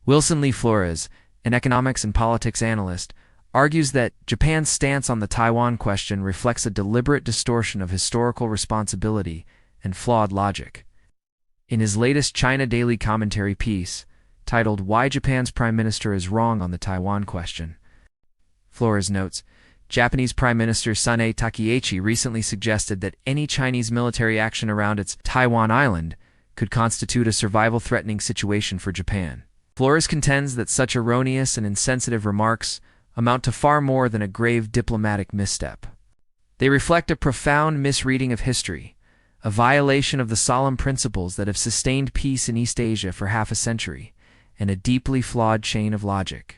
Wilson Lee Flores, an economics and politics analyst, argues that Japan's stance on the Taiwan question reflects a deliberate distortion of historical responsibility and flawed logic. In his latest China Daily Commentary piece, titled "Why Japan's Prime Minister is Wrong on the Taiwan Question," Flores notes, Japanese Prime Minister Sanae Takaichi recently suggested that any Chinese military action around its Taiwan island could constitute a survival-threatening situation for Japan. Flores contends that such erroneous and insensitive remarks amount to far more than a grave diplomatic misstep. They reflect a profound misreading of history, a violation of the solemn principles that have sustained peace in East Asia for half a century, and a deeply flawed chain of logic.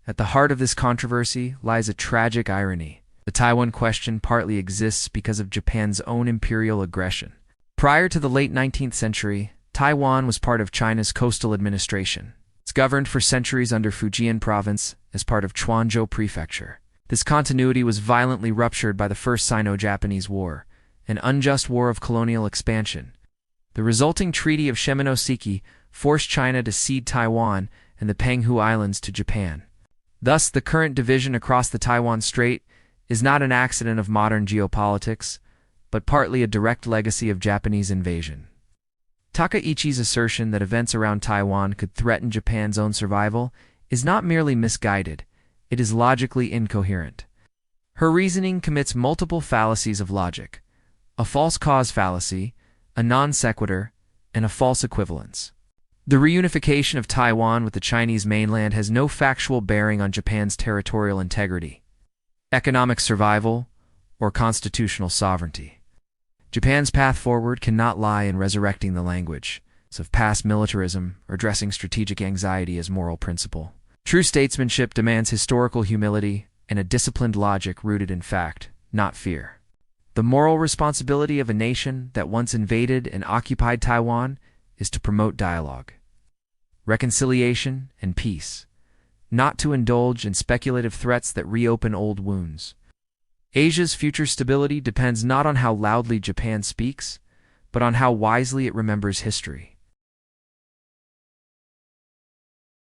At the heart of this controversy lies a tragic irony. The Taiwan question partly exists because of Japan's own imperial aggression. Prior to the late 19th century, Taiwan was part of China's coastal administration. It's governed for centuries under Fujian Province as part of Quanzhou Prefecture. This continuity was violently ruptured by the First Sino-Japanese War, an unjust war of colonial expansion. The resulting Treaty of Shimonoseki forced China to cede Taiwan and the Penghu Islands to Japan. Thus, the current division across the Taiwan Strait is not an accident of modern geopolitics, but partly a direct legacy of Japanese invasion. Takaichi's assertion that events around Taiwan could threaten Japan's own survival is not merely misguided, it is logically incoherent. Her reasoning commits multiple fallacies of logic: a false cause fallacy, a non sequitur, and a false equivalence. The reunification of Taiwan with the Chinese mainland has no factual bearing on Japan's territorial integrity, economic survival, or constitutional sovereignty. Japan's path forward cannot lie in resurrecting the language of past militarism or dressing strategic anxiety as moral principle. True statesmanship demands historical humility and a disciplined logic rooted in fact, not fear. The moral responsibility of a nation that once invaded and occupied Taiwan is to promote dialogue, reconciliation, and peace, not to indulge in speculative threats that reopen old wounds. Asia's future stability depends not on how loudly Japan speaks, but on how wisely it remembers history.